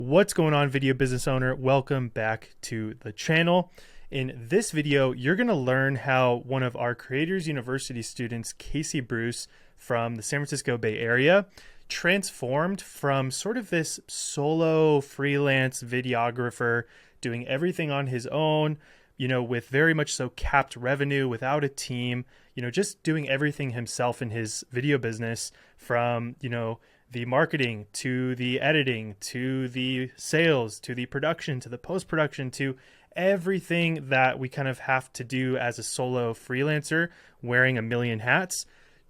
What's going on, video business owner? Welcome back to the channel. In this video, you're going to learn how one of our Creators University students, Casey Bruce from the San Francisco Bay Area, transformed from sort of this solo freelance videographer doing everything on his own, with very much so capped revenue, without a team, just doing everything himself in his video business from, the marketing to the editing to the sales to the production to the post production to everything that we kind of have to do as a solo freelancer wearing a million hats,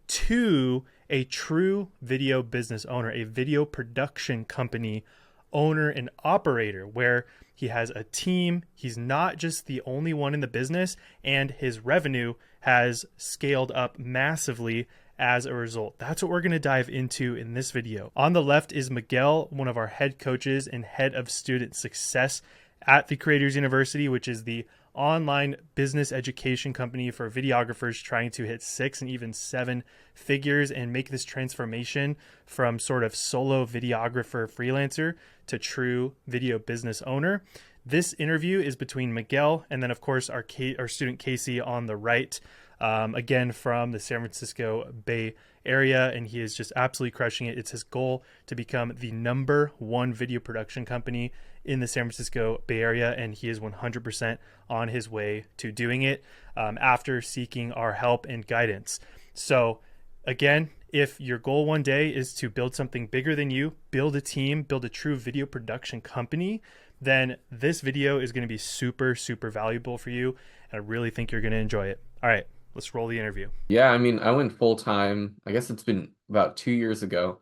to a true video business owner, a video production company owner and operator, where he has a team. He's not just the only one in the business, and his revenue has scaled up massively as a result. That's what we're going to dive into in this video. On the left is Miguel, one of our head coaches and head of student success at the Creators University, which is the online business education company for videographers trying to hit 6 and even 7 figures and make this transformation from sort of solo videographer freelancer to true video business owner. This interview is between Miguel and then, of course, our student Casey on the right, again from the San Francisco Bay Area, and he is just absolutely crushing it. It's his goal to become the #1 video production company in the San Francisco Bay Area, and he is 100% on his way to doing it after seeking our help and guidance. So again, if your goal one day is to build something bigger than you, build a team, build a true video production company, then this video is going to be super, super valuable for you. And I really think you're going to enjoy it. All right, let's roll the interview. Yeah, I mean, I went full time. I guess it's been about 2 years ago.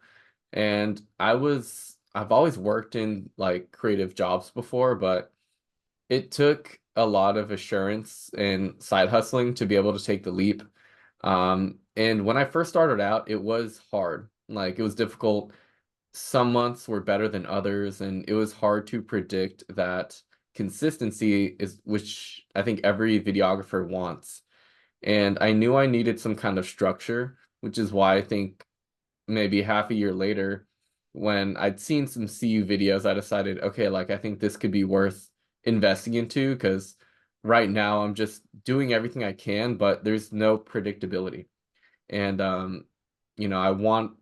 And I've always worked in like creative jobs before, but it took a lot of assurance and side hustling to be able to take the leap. And when I first started out, it was hard. Like it was difficult. Some months were better than others, and it was hard to predict that consistency is, which I think every videographer wants. And I knew I needed some kind of structure, which is why I think maybe half a year later, when I'd seen some CU videos, I decided, okay, like I think this could be worth investing into, because right now I'm just doing everything I can, but there's no predictability. And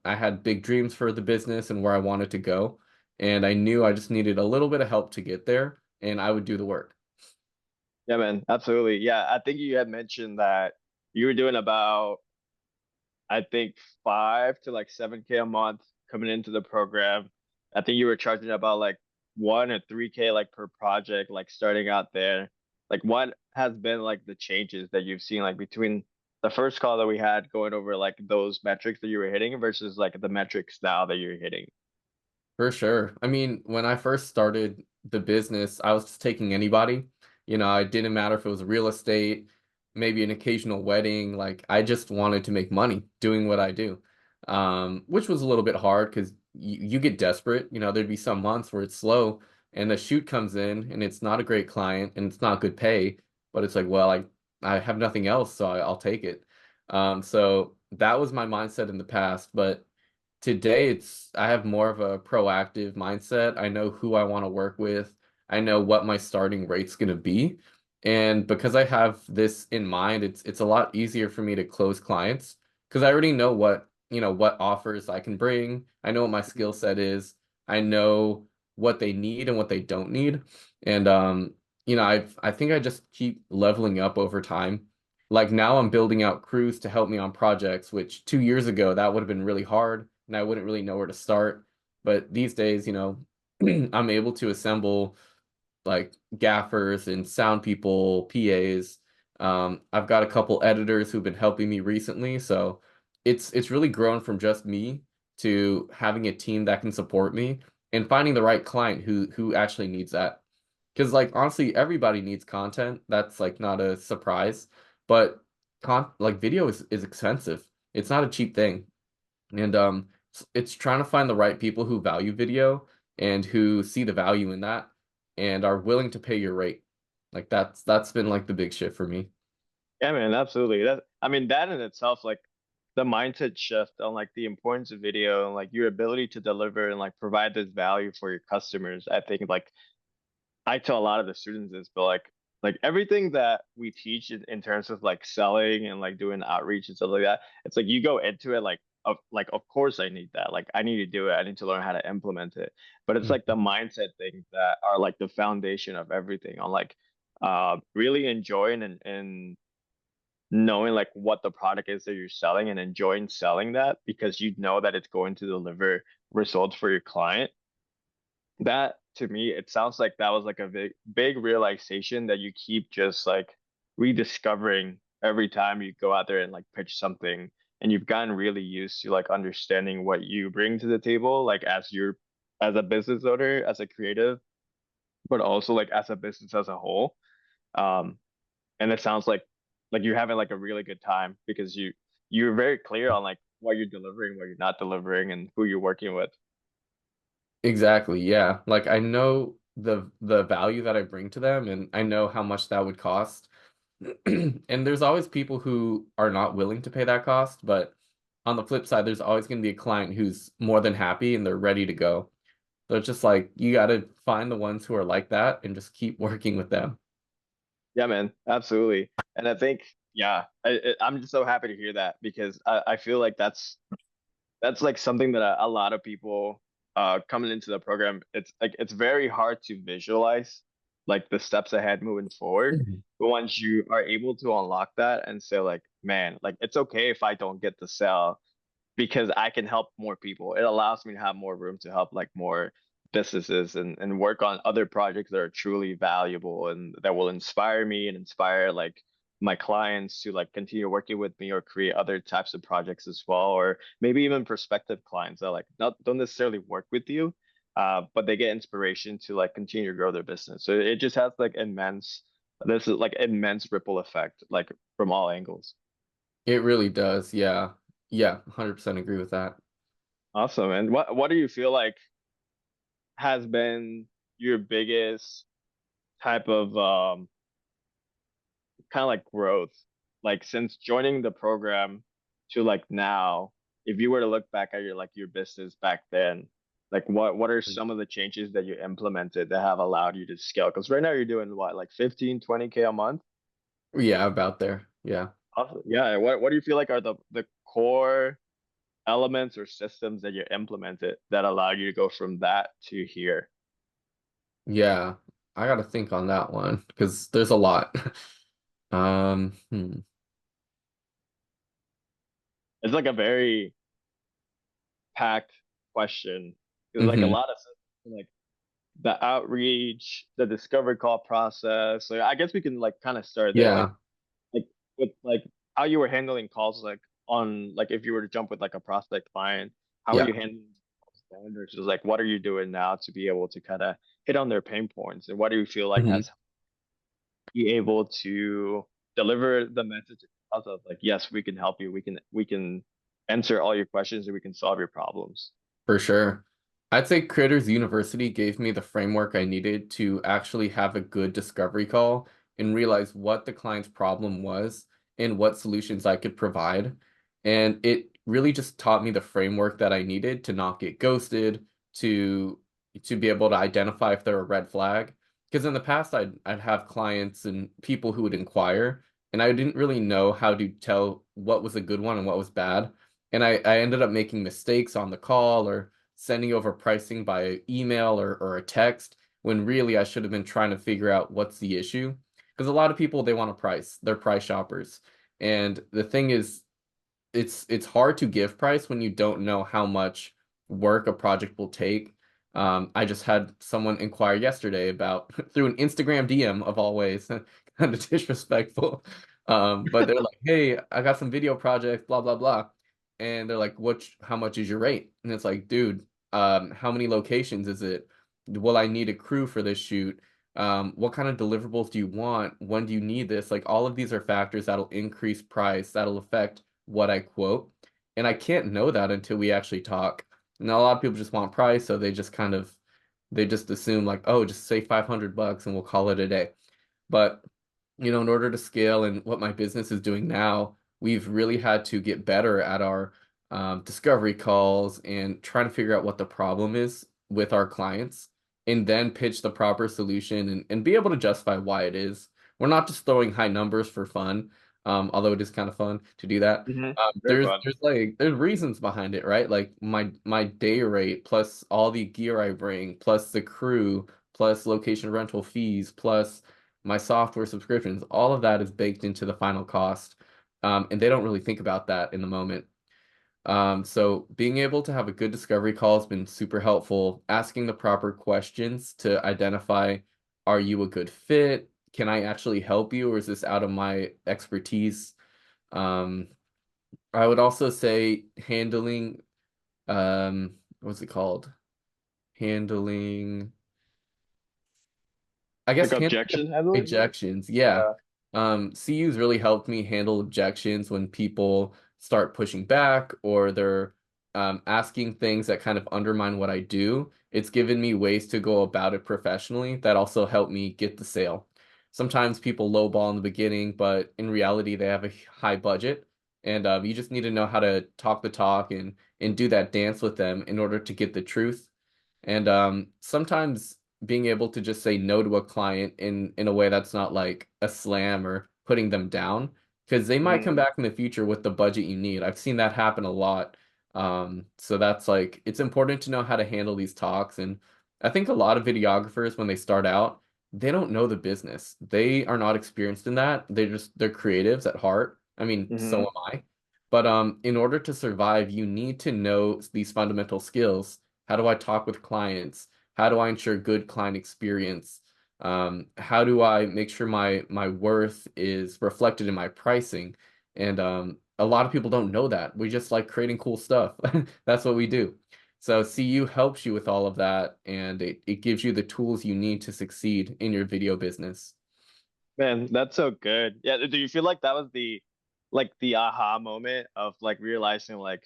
I had big dreams for the business and where I wanted to go, and I knew I just needed a little bit of help to get there, and I would do the work. Yeah, man, absolutely. Yeah, I think you had mentioned that you were doing about, I think, 5 to 7K a month coming into the program. I think you were charging about like 1 or 3K like per project, like starting out there. Like, what has been like the changes that you've seen like between the first call that we had going over like those metrics that you were hitting versus like the metrics now that you're hitting? For sure. I mean, when I first started the business, I was just taking anybody. It didn't matter if it was real estate, maybe an occasional wedding. Like, I just wanted to make money doing what I do, which was a little bit hard because you get desperate. There'd be some months where it's slow and the shoot comes in and it's not a great client and it's not good pay, but it's like, well, I have nothing else, so I'll take it. So that was my mindset in the past, but today I have more of a proactive mindset. I know who I want to work with. I know what my starting rate's going to be. And because I have this in mind, it's a lot easier for me to close clients because I already know what offers I can bring. I know what my skill set is. I know what they need and what they don't need. And I think I just keep leveling up over time. Like now I'm building out crews to help me on projects, which 2 years ago that would have been really hard and I wouldn't really know where to start. But these days, I'm able to assemble like gaffers and sound people, PAs. I've got a couple editors who've been helping me recently, so it's really grown from just me to having a team that can support me and finding the right client who actually needs that. Because like honestly, everybody needs content. That's like not a surprise, but like video is expensive. It's not a cheap thing. And it's trying to find the right people who value video and who see the value in that and are willing to pay your rate. Like that's been like the big shift for me. Yeah, man, absolutely. I mean, that in itself, like the mindset shift on like the importance of video and like your ability to deliver and like provide this value for your customers. I think like I tell a lot of the students this, but like everything that we teach in terms of like selling and like doing outreach and stuff like that, it's like you go into it like of course I need that. Like I need to do it. I need to learn how to implement it. But it's like the mindset things that are like the foundation of everything on like really enjoying and knowing like what the product is that you're selling and enjoying selling that because you know that it's going to deliver results for your client. That to me, it sounds like that was like a big realization that you keep just like rediscovering every time you go out there and like pitch something, and you've gotten really used to like understanding what you bring to the table, like as a business owner, as a creative, but also like as a business as a whole. Um, and it sounds like you're having like a really good time because you're very clear on like what you're delivering, what you're not delivering, and who you're working with. Exactly, yeah. Like I know the value that I bring to them and I know how much that would cost. And there's always people who are not willing to pay that cost, but on the flip side, there's always going to be a client who's more than happy and they're ready to go. So it's just like you got to find the ones who are like that and just keep working with them. Yeah, man, absolutely. And I think, yeah, I'm just so happy to hear that because I feel like that's like something that a lot of people coming into the program, it's like it's very hard to visualize like the steps ahead moving forward. Mhm. But once you are able to unlock that and say like, man, like it's okay if I don't get the sale because I can help more people. It allows me to have more room to help like more businesses and work on other projects that are truly valuable and that will inspire me and inspire like my clients to like continue working with me or create other types of projects as well, or maybe even prospective clients that like not don't necessarily work with you, but they get inspiration to like continue to grow their business. So it just has like immense, this is like immense ripple effect, like from all angles. It really does. Yeah. Yeah, 100% agree with that. Awesome. And what do you feel like has been your biggest type of kind of like growth, like since joining the program to like now, if you were to look back at your business back then, like what are some of the changes that you implemented that have allowed you to scale? Because right now you're doing what, like 15, 20K a month? Yeah, about there. Yeah. Awesome. Yeah. What do you feel like are the core elements or systems that you implemented that allow you to go from that to here? Yeah. I got to think on that one because there's a lot. Hmm. It's like a very packed question because like a Hmm. lot of like the outreach, the discovery call process. So I guess we can like kind of start there, Yeah. like with like how you were handling calls, like on like if you were to jump with like a prospect client, how are Yeah. you handling standards? Just like what are you doing now to be able to kind of hit on their pain points, and what do you feel like Hmm. has be able to deliver the message of like yes, we can help you, we can answer all your questions and we can solve your problems. For sure. I'd say Critters University gave me the framework I needed to actually have a good discovery call and realize what the client's problem was and what solutions I could provide. And it really just taught me the framework that I needed to not get ghosted, to be able to identify if they're a red flag. Because in the past I'd have clients and people who would inquire, and I didn't really know how to tell what was a good one and what was bad. And I ended up making mistakes on the call or sending over pricing by email or a text when really I should have been trying to figure out what's the issue. Because a lot of people, they want a price. They're price shoppers. And the thing is, it's hard to give price when you don't know how much work a project will take. I just had someone inquire yesterday about through an Instagram DM of all ways, kind of disrespectful. But they're like, "Hey, I got some video projects, blah blah blah," and they're like, How much is your rate?" And it's like, "Dude, how many locations is it? Will I need a crew for this shoot? What kind of deliverables do you want? When do you need this?" Like all of these are factors that'll increase price, that'll affect what I quote. And I can't know that until we actually talk. Now, a lot of people just want price, so they just assume like, oh, just say $500 and we'll call it a day. But, in order to scale and what my business is doing now, we've really had to get better at our discovery calls and trying to figure out what the problem is with our clients and then pitch the proper solution and be able to justify why it is. We're not just throwing high numbers for fun, although it is kind of fun to do that. Very fun. There's reasons behind it, right? Like my day rate plus all the gear I bring, plus the crew, plus location rental fees, plus my software subscriptions, all of that is baked into the final cost. And they don't really think about that in the moment. So being able to have a good discovery call has been super helpful. Asking the proper questions to identify, are you a good fit? Can I actually help you, or is this out of my expertise? Um, I would also say handling, what's it called? Handling I Like guess handling objection handling? objections, yeah. Yeah. CU's really helped me handle objections when people start pushing back or they're asking things that kind of undermine what I do. It's given me ways to go about it professionally that also help me get the sale. Sometimes people lowball in the beginning, but in reality, they have a high budget, and you just need to know how to talk the talk and do that dance with them in order to get the truth. And sometimes being able to just say no to a client in a way that's not like a slam or putting them down, because they might come Mhm. back in the future with the budget you need. I've seen that happen a lot. So that's like it's important to know how to handle these talks. And I think a lot of videographers, when they start out, they don't know the business. They are not experienced in that. They're creatives at heart. I mean, so Mhm. am I. But in order to survive, you need to know these fundamental skills. How do I talk with clients? How do I ensure good client experience? How do I make sure my worth is reflected in my pricing? And a lot of people don't know that. We just like creating cool stuff. That's what we do. So CU helps you with all of that, and it gives you the tools you need to succeed in your video business. Man, that's so good. Yeah, do you feel like that was the aha moment of like realizing like,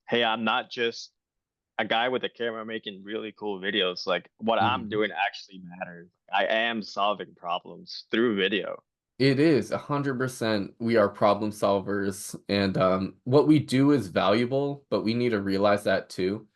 hey, I'm not just a guy with a camera making really cool videos. Like what I'm Mhm. doing actually matters. I am solving problems through video. It is 100%. We are problem solvers, and what we do is valuable, but we need to realize that too.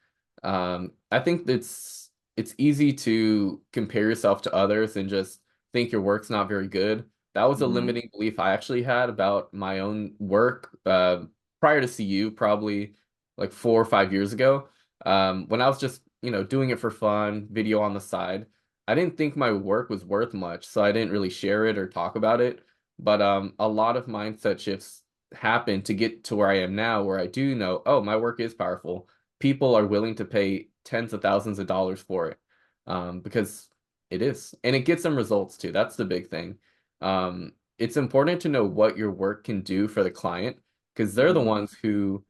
I think it's easy to compare yourself to others and just think your work's not very good. That was a Hmm. limiting belief I actually had about my own work prior to CU, probably like 4 or 5 years ago. When I was just, doing it for fun, video on the side. I didn't think my work was worth much, so I didn't really share it or talk about it. But a lot of mindset shifts happened to get to where I am now, where I do know, oh, my work is powerful. People are willing to pay tens of thousands of dollars for it, because it is, and it gets them results too. That's the big thing. It's important to know what your work can do for the client because they're the Hmm. ones who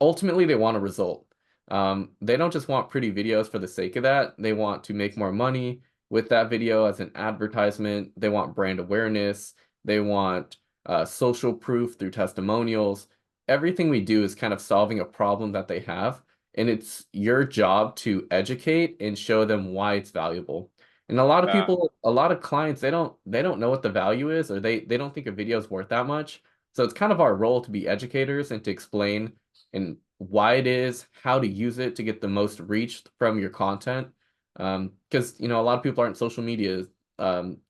ultimately they want a result. They don't just want pretty videos for the sake of that. They want to make more money with that video as an advertisement. They want brand awareness. They want social proof through testimonials. Everything we do is kind of solving a problem that they have, and it's your job to educate and show them why it's valuable. And a lot of Yeah. people, a lot of clients, they don't know what the value is, or they don't think a video is worth that much. So it's kind of our role to be educators and to explain and why it is, how to use it to get the most reach from your content. Because a lot of people aren't social media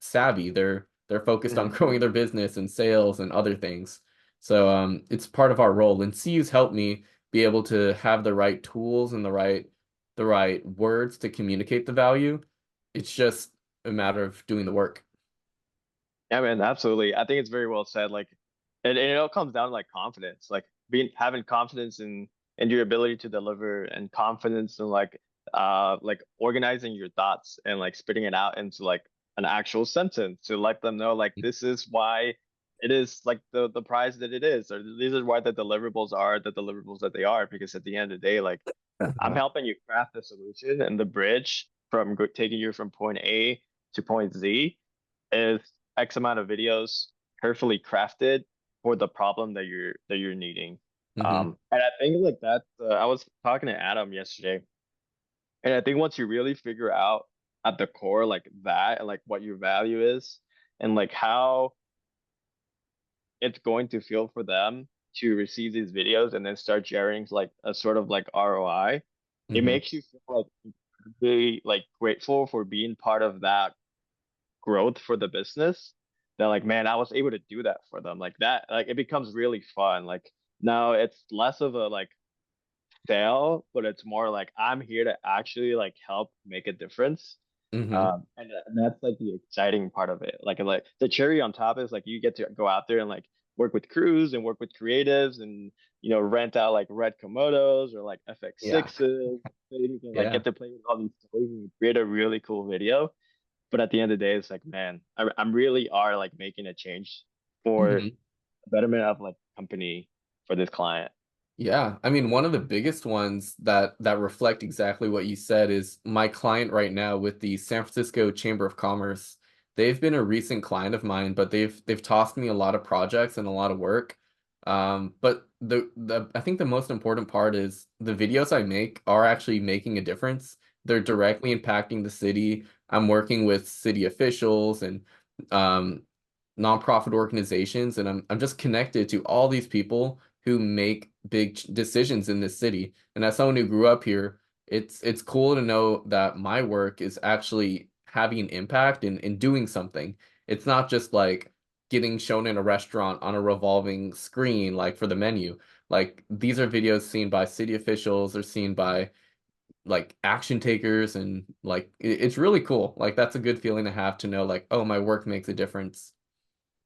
savvy. They're focused on Hmm. growing their business and sales and other things. So it's part of our role. And CU's helped me be able to have the right tools and the right words to communicate the value. It's just a matter of doing the work. Yeah, man, absolutely. I think it's very well said. Like, and it all comes down to like confidence, like being having confidence in your ability to deliver, and confidence in like organizing your thoughts and like spitting it out into like an actual sentence to let them know like this is why it is like the prize that it is, or these are why the deliverables are the deliverables that they are. Because at the end of the day, like I'm helping you craft the solution, and the bridge from taking you from point A to point Z is X amount of videos carefully crafted for the problem that you're needing. Hmm. And I think like that. I was talking to Adam yesterday, and I think once you really figure out at the core like that, and like what your value is, and like how it's going to feel for them to receive these videos and then start sharing like a sort of like ROI, it Hmm. makes you feel like really like grateful for being part of that growth for the business. That like, man, I was able to do that for them. Like that, like it becomes really fun. Like now it's less of a like sale, but it's more like I'm here to actually like help make a difference. Hmm. And that's like the exciting part of it. Like the cherry on top is like you get to go out there and like work with crews and work with creatives and rent out like red Komodos or like Yeah. FX6s things and like Yeah. get to play with all these toys and create a really cool video. But at the end of the day, it's like, man, I'm really are like making a change for Mhm. the betterment of like company for this client. Yeah, I mean, one of the biggest ones that reflect exactly what you said is my client right now with the San Francisco Chamber of Commerce. They've been a recent client of mine, but they've tossed me a lot of projects and a lot of work. But the I think the most important part is the videos I make are actually making a difference. They're directly impacting the city. I'm working with city officials and um, nonprofit organizations, and I'm just connected to all these people who make big decisions in this city. And as someone who grew up here, it's cool to know that my work is actually having an impact and doing something. It's not just like getting shown in a restaurant on a revolving screen, like for the menu. Like these are videos seen by city officials or seen by like action takers, and like it's really cool. Like that's a good feeling to have, to know like, oh, my work makes a difference.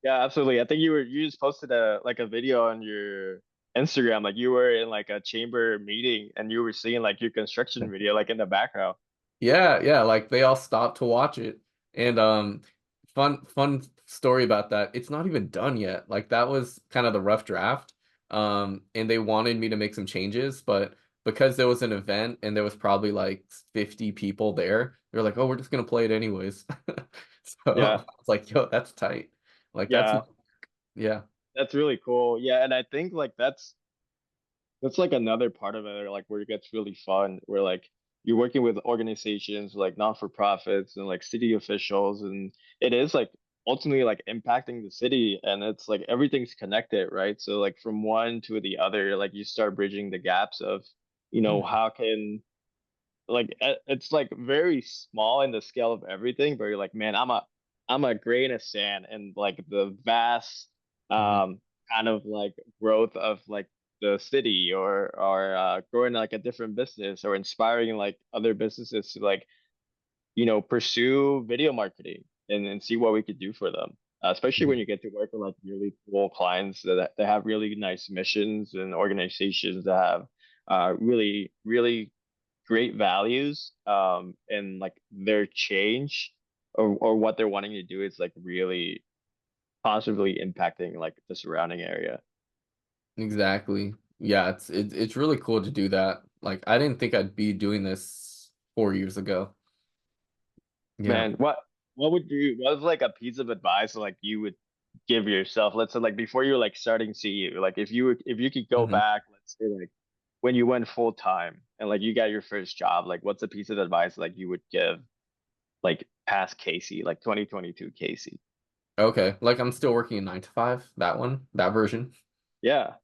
Yeah, absolutely. I think you just posted a like a video on your Instagram, like you were in like a chamber meeting and you were seeing like your construction video like in the background. Yeah, yeah, like they all stopped to watch it. And fun story about that. It's not even done yet. Like that was kind of the rough draft. And they wanted me to make some changes, but because there was an event and there was probably like 50 people there, they're like, "Oh, we're just gonna play it anyways." Yeah, So it's like, "Yo, that's tight." Like that's yeah, yeah. that's really cool. Yeah, and I think like that's like another part of it, like where it gets really fun, where like you're working with organizations like non-for-profits and like city officials, and it is like ultimately like impacting the city, and it's like everything's connected, right? So like from one to the other, like you start bridging the gaps of, Mhm. how can like it's like very small in the scale of everything, but you're like, man, I'm a grain of sand and like the vast Mhm. kind of like growth of like the city or growing like a different business or inspiring like other businesses to like pursue video marketing and see what we could do for them. Especially when Mhm. you get to work with like really cool clients that have really nice missions and organizations that have really great values and like their change or what they're wanting to do is like really positively impacting like the surrounding area. Exactly. Yeah, it's really cool to do that. Like I didn't think I'd be doing this 4 years ago. Yeah. Man, what would you what was like a piece of advice like you would give yourself? Let's say like before you were like starting CU, like if you could go Hmm. back, let's say like when you went full time and like you got your first job, like what's a piece of advice like you would give like past Casey, like 2022 Casey? Okay. Like I'm still working a 9 to 5, that one, that version. Yeah.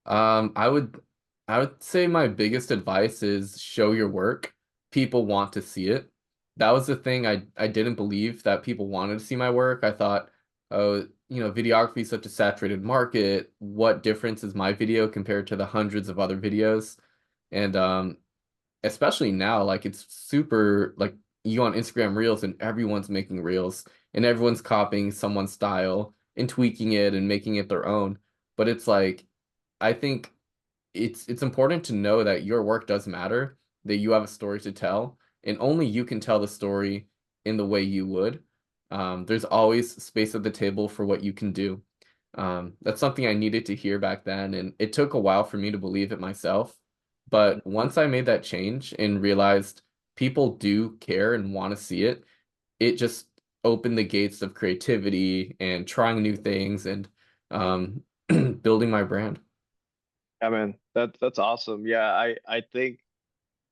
Um, I would I would say my biggest advice is show your work. People want to see it. That was the thing I didn't believe that people wanted to see my work. I thought, oh, videography is such a saturated market. What difference is my video compared to the hundreds of other videos? And especially now, like it's super like you go on Instagram Reels and everyone's making Reels and everyone's copying someone's style and tweaking it and making it their own. But it's like I think it's important to know that your work does matter, that you have a story to tell, and only you can tell the story in the way you would. There's always space at the table for what you can do. That's something I needed to hear back then, and it took a while for me to believe it myself. But once I made that change and realized people do care and want to see it, it just opened the gates of creativity and trying new things and um, building my brand. Yeah, man, that's awesome. Yeah, I think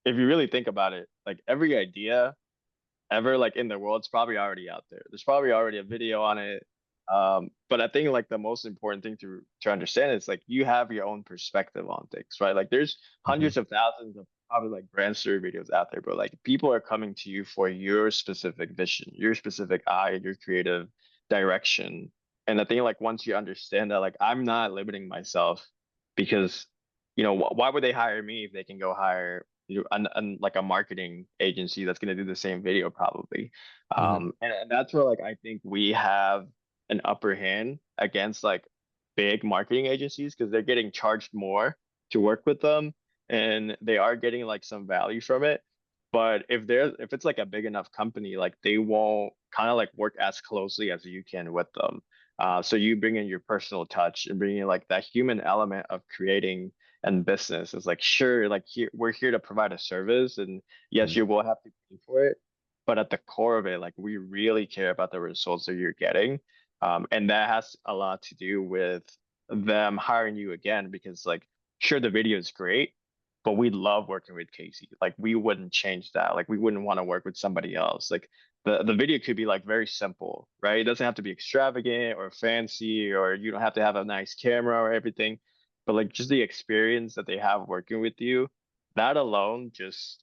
if you really think about it, like every idea ever like in the world's probably already out there. There's probably already a video on it. But I think like the most important thing to understand is like you have your own perspective on things, right? Like there's Hmm. hundreds of thousands of probably like brand story videos out there, but like people are coming to you for your specific vision, your specific eye, your creative direction. And I think like once you understand that, like I'm not limiting myself because, why would they hire me if they can go hire like a marketing agency that's going to do the same video probably. Hmm. And that's where like I think we have an upper hand against like big marketing agencies because they're getting charged more to work with them and they are getting like some value from it. But if it's like a big enough company, like they won't kind of like work as closely as you can with them. So you bring in your personal touch and bring in like that human element of creating and business. Is like sure, like we're here to provide a service, and yes, you will have to pay for it. But at the core of it, like we really care about the results that you're getting. And that has a lot to do with them hiring you again because, like, sure, the video is great, but we love working with Casey. Like, we wouldn't change that. Like, we wouldn't want to work with somebody else. Like, the video could be like very simple, right? It doesn't have to be extravagant or fancy, or you don't have to have a nice camera or everything. But like, just the experience that they have working with you, that alone just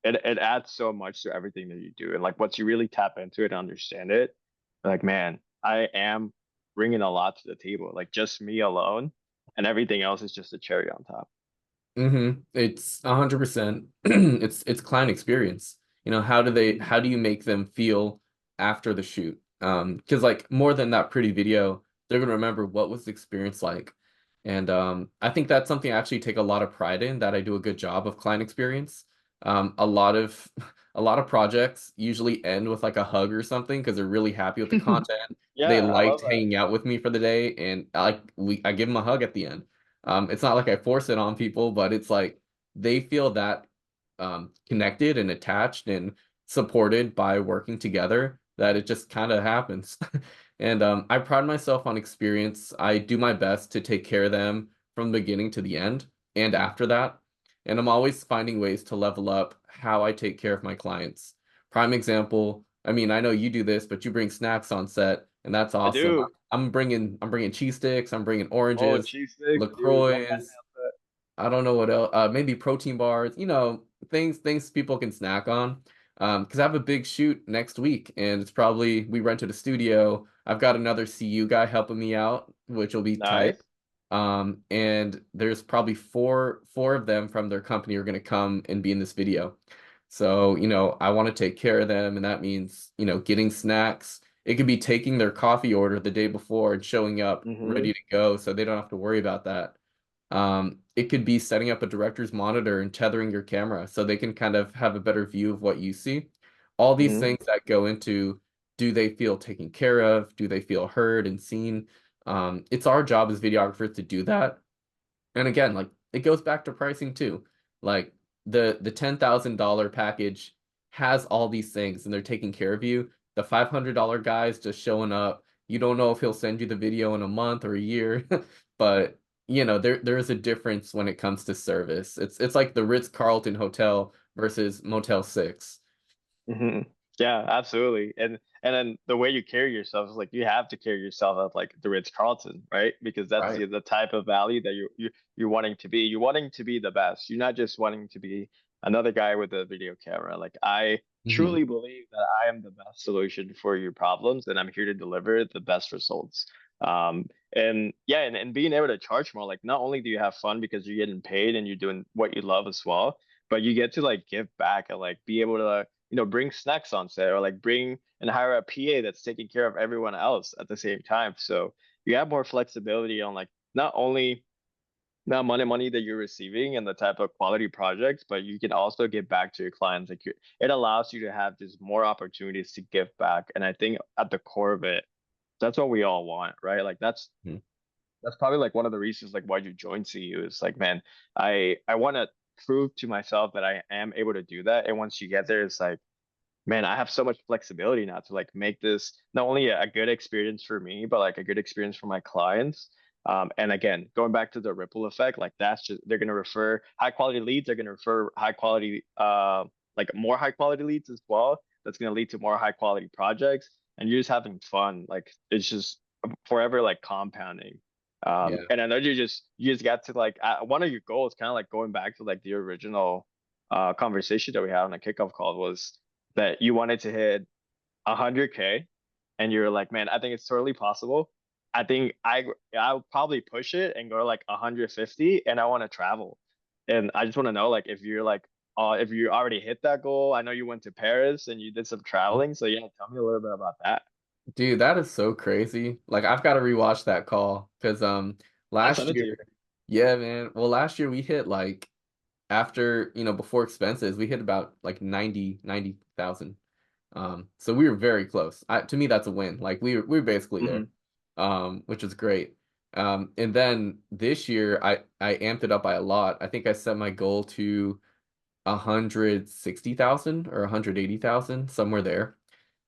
it adds so much to everything that you do. And like once you really tap into it and understand it, like man, I am bringing a lot to the table. Like just me alone, and everything else is just a cherry on top. It's 100%. It's client experience. How do you make them feel after the shoot? Because like more than that pretty video, they're gonna remember what was the experience like. And I think that's something I actually take a lot of pride in, that I do a good job of client experience. A lot of a lot of projects usually end with like a hug or something because they're really happy with the content. They Yeah, I love liked that. hanging out with me for the day, and I give them a hug at the end. It's not like I force it on people, but it's like they feel that connected and attached and supported by working together that it just kind of happens. And I pride myself on experience. I do my best to take care of them from the beginning to the end and after that. And I'm always finding ways to level up how I take care of my clients. Prime example, I mean, I know you do this, but you bring snacks on set, and that's I awesome. do. I'm bringing cheese sticks, I'm bringing Oh, oranges, cheese sticks, dude. Don't get me LaCroix, upset. I don't know what else. Maybe protein bars. Things people can snack on. Because I have a big shoot next week, and it's probably we rented a studio. I've got another CU guy helping me out, which will be tight. Nice. And there's probably four of them from their company are going to come and be in this video. So, I want to take care of them, and that means, getting snacks. It could be taking their coffee order the day before and showing up Mm-hmm. ready to go so they don't have to worry about that. It could be setting up a director's monitor and tethering your camera so they can kind of have a better view of what you see. All these Mm-hmm. things that go into, do they feel taken care of? Do they feel heard and seen? It's our job as videographers to do that. And again, like it goes back to pricing too. Like the $10,000 package has all these things and they're taking care of you. The $500 guy's just showing up. You don't know if he'll send you the video in a month or a year, but there is a difference when it comes to service. It's like the Ritz-Carlton Hotel versus Motel 6. Hmm. Yeah, absolutely. And then the way you carry yourself is like you have to carry yourself at like the Ritz-Carlton, right? Because that's Right. the type of value that you're wanting to be. You're wanting to be the best. You're not just wanting to be another guy with a video camera. Like I Hmm. truly believe that I am the best solution for your problems, and I'm here to deliver the best results. And yeah, and being able to charge more, like not only do you have fun because you're getting paid and you're doing what you love as well, but you get to like give back and like be able to bring snacks on set or like bring and hire a PA that's taking care of everyone else at the same time. So you have more flexibility on like not only the amount of money that you're receiving and the type of quality projects, but you can also give back to your clients. Like it allows you to have just more opportunities to give back. And I think at the core of it, that's what we all want, right? Like that's probably like one of the reasons like why you joined CU is like, man, I want to prove to myself that I am able to do that. And once you get there, it's like man, I have so much flexibility now to like make this not only a good experience for me, but like a good experience for my clients. And again, going back to the ripple effect, like that's just they're gonna refer high quality leads, they're gonna refer high quality like more high quality leads as well. That's gonna lead to more high quality projects and you're just having fun. Like it's just forever like compounding. Yeah. And I know you just got to like one of your goals, kind of like going back to like the original conversation that we had on a kickoff call was that you wanted to hit 100K, and you're like, man, I think it's totally possible. I think I'll probably push it and go to like 150, and I want to travel. And I just want to know like if you already hit that goal. I know you went to Paris and you did some traveling, so yeah, tell me a little bit about that. Dude, that is so crazy. Like I've got to rewatch that call because I'll last send it to you. year, yeah, man. Well, last year we hit like after, before expenses, we hit about like 90,000. So we were very close. To me, that's a win. Like we were basically Hmm. there, which is great. And then this year, I amped it up by a lot. I think I set my goal to 160,000 or 180,000, somewhere there.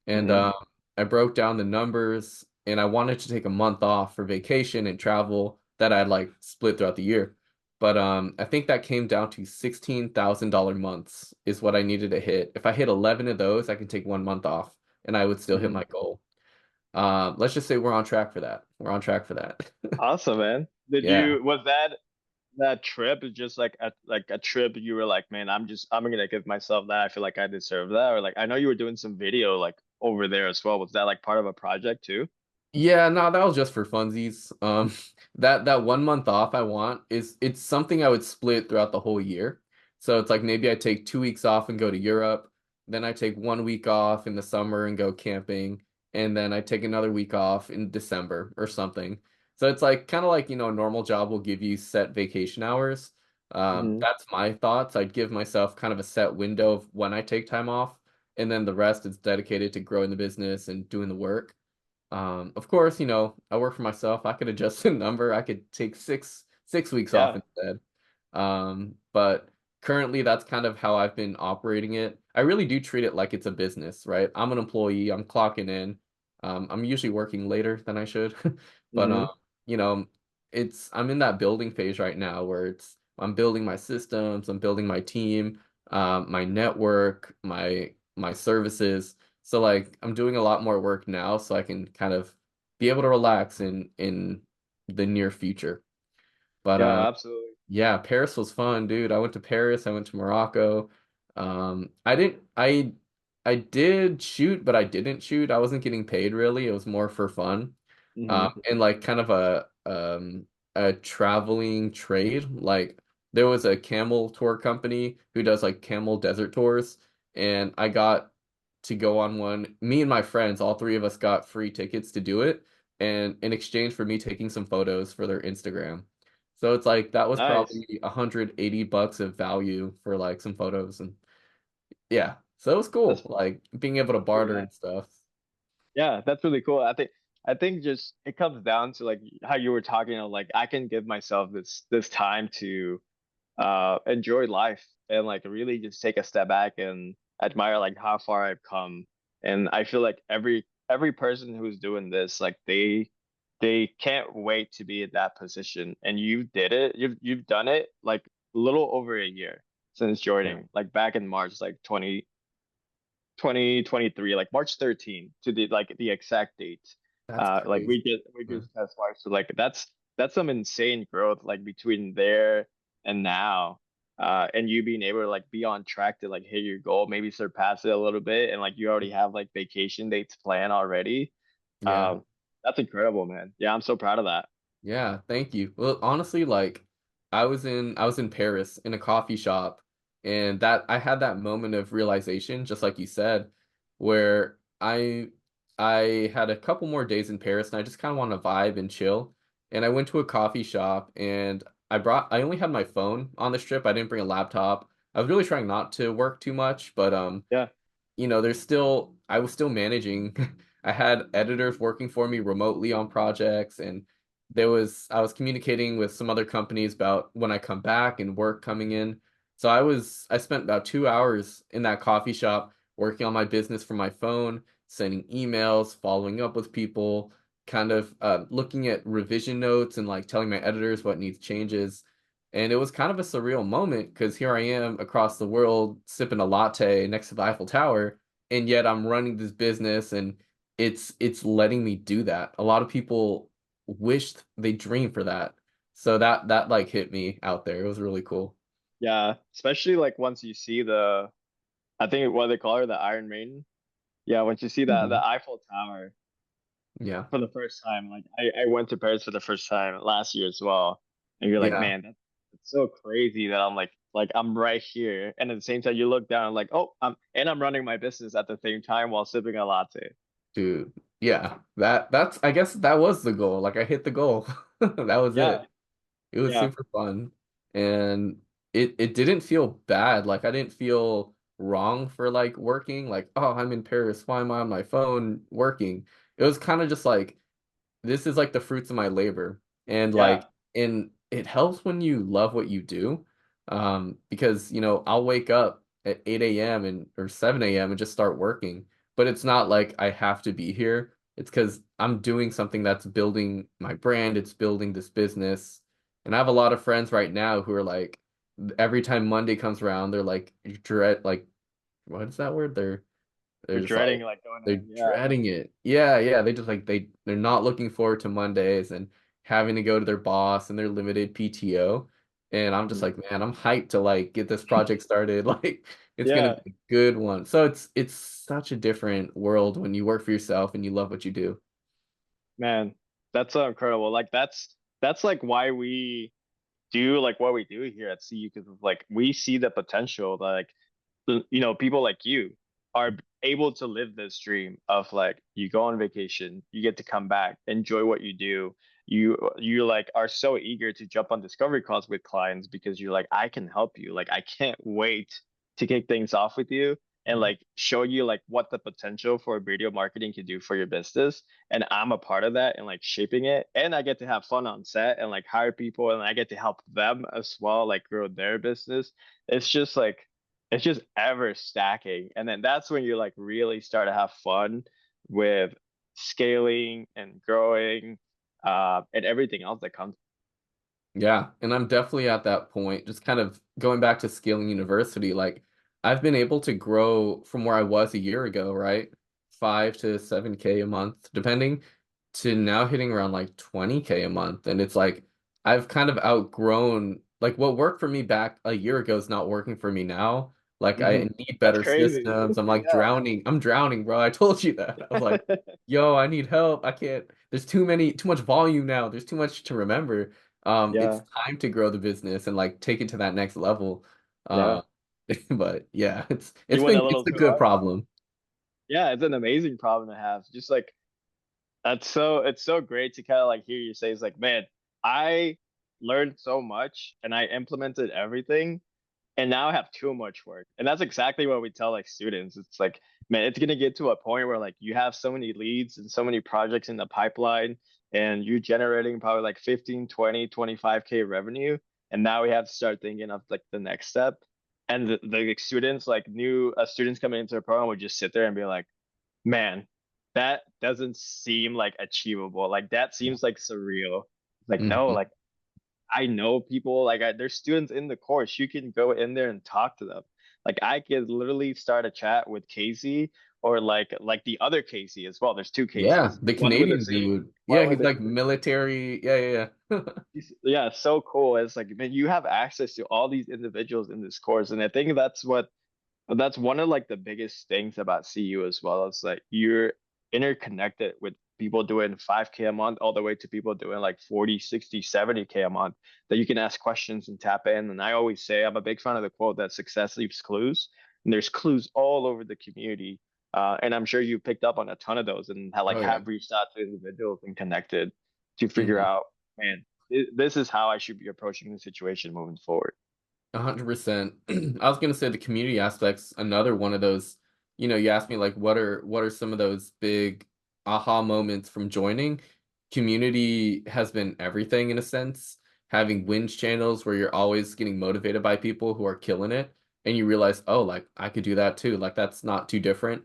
And Hmm. I broke down the numbers, and I wanted to take a month off for vacation and travel that I'd like split throughout the year. But I think that came down to $16,000 months is what I needed to hit. If I hit 11 of those, I can take 1 month off, and I would still hit Hmm. my goal. Let's just say we're on track for that. We're on track for that. Awesome, man. Yeah. Was that trip is just like a trip you were like, man, I'm gonna give myself that. I feel like I deserve that. Or like I know you were doing some video like over there as well. Was that like part of a project too? Yeah, no, that was just for funsies. That 1 month off I want it's something I would split throughout the whole year. So it's like maybe I take 2 weeks off and go to Europe, then I take 1 week off in the summer and go camping, and then I take another week off in December or something. So it's like kind of like, a normal job will give you set vacation hours. Hmm. That's my thoughts. I'd give myself kind of a set window of when I take time off, and then the rest is dedicated to growing the business and doing the work. Of course, I work for myself. I could adjust the number. I could take six weeks off Yeah. instead. But currently that's kind of how I've been operating it. I really do treat it like it's a business, right? I'm an employee. I'm clocking in. I'm usually working later than I should, but Hmm. you know, I'm in that building phase right now where I'm building my systems, I'm building my team, my network, my services. So like I'm doing a lot more work now so I can kind of be able to relax in the near future. But Yeah, absolutely. yeah, Paris was fun, dude. I went to Paris, I went to Morocco. I did shoot, but I didn't shoot. I wasn't getting paid really. It was more for fun. Hmm. And like kind of a traveling trade. Like there was a camel tour company who does like camel desert tours, and I got to go on one. Me and my friends, all three of us got free tickets to do it, and in exchange for me taking some photos for their Instagram. So it's like that was Nice. probably $180 of value for like some photos, and yeah. So it was cool, That's like being able to that's cool, barter man. and stuff. Yeah, that's really cool. I think just it comes down to like how you were talking of like I can give myself this time to enjoy life and like really just take a step back and admire like how far I've come. And I feel like every person who's doing this, like they can't wait to be in that position. And you did it. You've done it like a little over a year since Yeah, joining, like back in March, like 2023, like March 13th to the exact date. that's Like crazy. we Yeah. just test marks. So like that's some insane growth like between there and now. And you being able to like be on track to like hit your goal, maybe surpass it a little bit, and like you already have like vacation dates planned already. Yeah. Um, that's incredible, man. Yeah, I'm so proud of that. Yeah, thank you. Well, honestly, like I was in Paris in a coffee shop, and that I had that moment of realization, just like you said, where I had a couple more days in Paris and I just kind of want to vibe and chill. And I went to a coffee shop, and I only had my phone on this trip. I didn't bring a laptop. I was really trying not to work too much, but Yeah. I was still managing. I had editors working for me remotely on projects, and I was communicating with some other companies about when I come back and work coming in. So I spent about 2 hours in that coffee shop working on my business from my phone, sending emails, following up with people, kind of looking at revision notes and like telling my editors what needs changes. And it was kind of a surreal moment because here I am across the world sipping a latte next to the Eiffel Tower, and yet I'm running this business and it's letting me do that. A lot of people wished they dreamed for that. So that like hit me out there. It was really cool. Yeah, especially like once you see I think what they call her, the Iron Maiden. Yeah, once you see the Mhm. Eiffel Tower Yeah. for the first time, like I went to Paris for the first time last year as well, and you're like, Yeah. man, that's so crazy that I'm like I'm right here, and at the same time you look down and like, oh, I'm running my business at the same time while sipping a latte. Dude. Yeah. That's I guess that was the goal. Like I hit the goal. That was Yeah, it. It was yeah, super fun. And it didn't feel bad. Like I didn't feel wrong for like working. Like, oh, I'm in Paris. Why am I on my phone working? It was kind of just like this is like the fruits of my labor. And yeah. like and it helps when you love what you do. Because I'll wake up at 8 a.m. and or 7 a.m. and just start working. But it's not like I have to be here. It's because I'm doing something that's building my brand, it's building this business. And I have a lot of friends right now who are like every time Monday comes around, they're like dread like what is that word? They're You're just dreading like like going they're in. Yeah, dreading it. Yeah, yeah. They just like they're not looking forward to Mondays and having to go to their boss and their limited PTO. And I'm just mhm. like, man, I'm hyped to like get this project started. Like it's gonna Yeah, be a good one. So it's such a different world when you work for yourself and you love what you do. man, that's so incredible. Like that's like why we do like what we do here at CU because like we see the potential like people like you are able to live this dream of like you go on vacation, you get to come back, enjoy what you do. You like are so eager to jump on discovery calls with clients because you're like, I can help you. Like I can't wait to kick things off with you and like show you like what the potential for video marketing can do for your business. And I'm a part of that and like shaping it. And I get to have fun on set and like hire people and I get to help them as well, like grow their business. It's just like it's just ever stacking. And then that's when you like really start to have fun with scaling and growing and everything else that comes. Yeah, and I'm definitely at that point, just kind of going back to scaling university, like I've been able to grow from where I was a year ago, right? 5 to 7K a month, depending, to now hitting around like 20K a month. And it's like I've kind of outgrown like what worked for me back a year ago is not working for me now. Like I Mhm. need That's better crazy. systems. I'm like Yeah. drowning. I'm drowning, bro. I told you that. I was like, yo, I need help. I can't, there's too much volume now. There's too much to remember. It's Yeah. time to grow the business and like take it to that next level. Yeah. Uh, but yeah, You went a it's little a too good hard. problem. Yeah, it's an amazing problem to have. Just like it's so great to kind of like hear you say it's like, man, I learned so much and I implemented everything and now I have too much work. And that's exactly what we tell like students. It's like, man, it's gonna get to a point where like you have so many leads and so many projects in the pipeline and you're generating probably like 15, 20, 25K revenue. And now we have to start thinking of like the next step. And the students, like new students coming into the program would just sit there and be like, man, that doesn't seem like achievable. Like that seems like surreal. Like, no, Mhm. like I know people like there's students in the course. You can go in there and talk to them. Like I could literally start a chat with Casey or like the other Casey as well. There's two Yeah, Caseys. the One with the Canadian city, dude. Yeah, one with he's the like community. military. Yeah, yeah, yeah. Yeah, so cool. It's like man, you have access to all these individuals in this course, and I think that's one of like the biggest things about CU as well. It's like you're interconnected with people doing 5K a month all the way to people doing like 40, 60, 70K a month that you can ask questions and tap in. And I always say I'm a big fan of the quote that success leaves clues. And there's clues all over the community. And I'm sure you picked up on a ton of those and Oh yeah. have reached out to individuals and connected to figure Mhm. out, man, this is how I should be approaching the situation moving forward. 100%. I was gonna say the community aspect's another one of those, you asked me like what are some of those big aha moments from joining? Community has been everything in a sense. Having wins channels where you're always getting motivated by people who are killing it and you realize, oh, like I could do that too. Like that's not too different.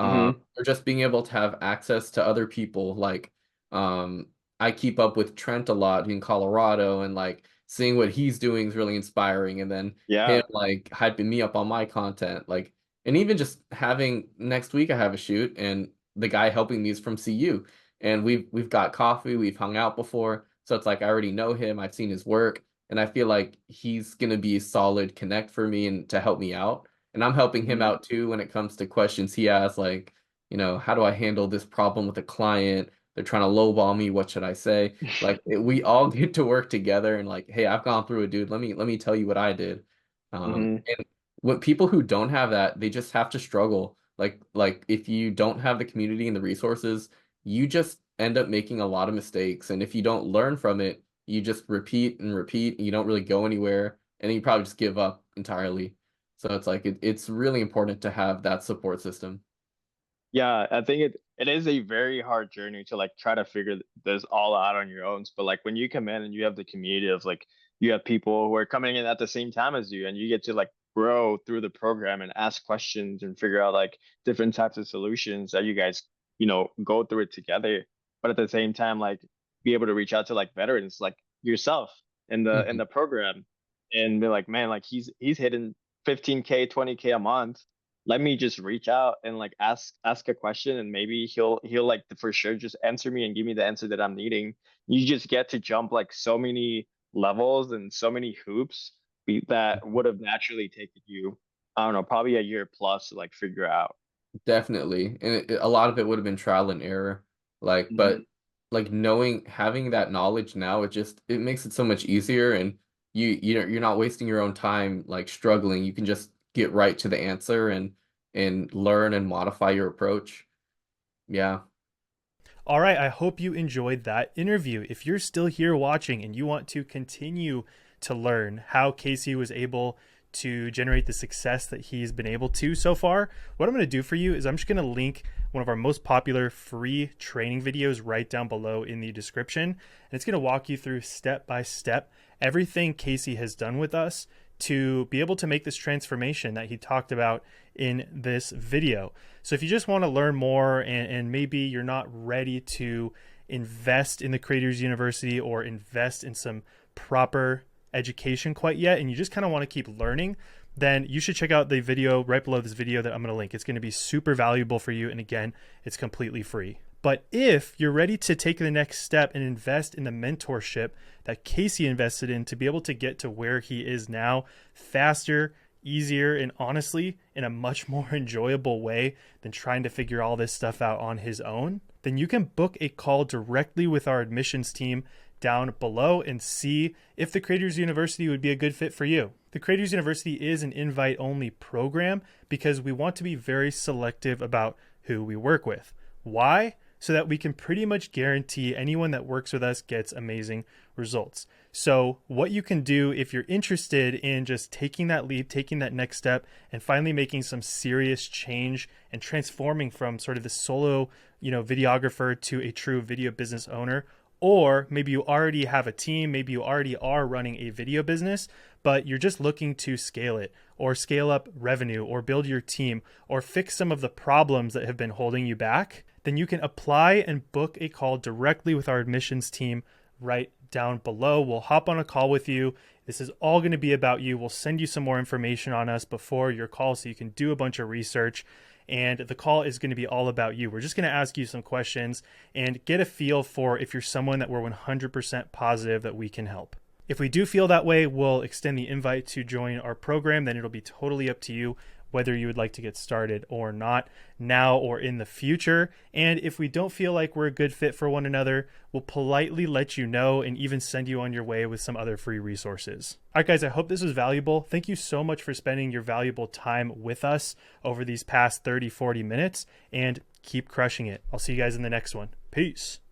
Hmm. Or just being able to have access to other people like um I keep up with Trent a lot in Colorado and like seeing what he's doing is really inspiring and then him Yeah. like hyping me up on my content like and even just having next week I have a shoot and the guy helping me is from CU, and we've got coffee, we've hung out before, so it's like I already know him, I've seen his work, and I feel like he's gonna be a solid connect for me and to help me out. And I'm helping him Hmm. out too when it comes to questions he has, like, how do I handle this problem with a client? They're trying to lowball me. What should I say? Like we all get to work together and like, hey, I've gone through it, dude. Let me tell you what I did. Hmm. And what people who don't have that, they just have to struggle. Like if you don't have the community and the resources, you just end up making a lot of mistakes. And if you don't learn from it, you just repeat and repeat, and you don't really go anywhere, and then you probably just give up entirely. So it's like it's really important to have that support system. Yeah, I think it is a very hard journey to like try to figure this all out on your own. But like when you come in and you have the community of like you have people who are coming in at the same time as you, and you get to like grow through the program and ask questions and figure out like different types of solutions that you guys, go through it together. But at the same time, like be able to reach out to like veterans like yourself in Mhm. the program and be like, man, like he's hitting 15K, 20K a month. Let me just reach out and like ask a question, and maybe he'll like for sure just answer me and give me the answer that I'm needing. You just get to jump like so many levels and so many hoops that would have naturally taken you, I don't know, probably a year plus to like figure out. Definitely. And a lot of it would have been trial and error. Like, Hmm. but like having that knowledge now, it makes it so much easier, and you're not wasting your own time like struggling. You can just get right to the answer and learn and modify your approach. Yeah. All right, I hope you enjoyed that interview. If you're still here watching and you want to continue to learn how Casey was able to generate the success that he's been able to so far, what I'm going to do for you is I'm just going to link one of our most popular free training videos right down below in the description. And it's going to walk you through step by step everything Casey has done with us to be able to make this transformation that he talked about in this video. So if you just want to learn more and maybe you're not ready to invest in the Creators University or invest in some proper education quite yet, and you just kind of want to keep learning, then you should check out the video right below this video that I'm going to link. It's going to be super valuable for you. And again, it's completely free. But if you're ready to take the next step and invest in the mentorship that Casey invested in to be able to get to where he is now faster, easier, and honestly, in a much more enjoyable way than trying to figure all this stuff out on his own, then you can book a call directly with our admissions team down below and see if the Creators University would be a good fit for you. The Creators University is an invite only program because we want to be very selective about who we work with. Why? So that we can pretty much guarantee anyone that works with us gets amazing results. So what you can do if you're interested in just taking that leap, taking that next step, and finally making some serious change and transforming from sort of the solo, videographer to a true video business owner, or maybe you already have a team, maybe you already are running a video business, but you're just looking to scale it or scale up revenue or build your team or fix some of the problems that have been holding you back, then you can apply and book a call directly with our admissions team right down below. We'll hop on a call with you. This is all going to be about you. We'll send you some more information on us before your call so you can do a bunch of research. And the call is going to be all about you. We're just going to ask you some questions and get a feel for if you're someone that we're 100% positive that we can help. If we do feel that way, we'll extend the invite to join our program. Then it'll be totally up to you whether you would like to get started or not, now or in the future. And if we don't feel like we're a good fit for one another, we'll politely let you know and even send you on your way with some other free resources. All right, guys, I hope this was valuable. Thank you so much for spending your valuable time with us over these past 30, 40 minutes, and keep crushing it. I'll see you guys in the next one. Peace.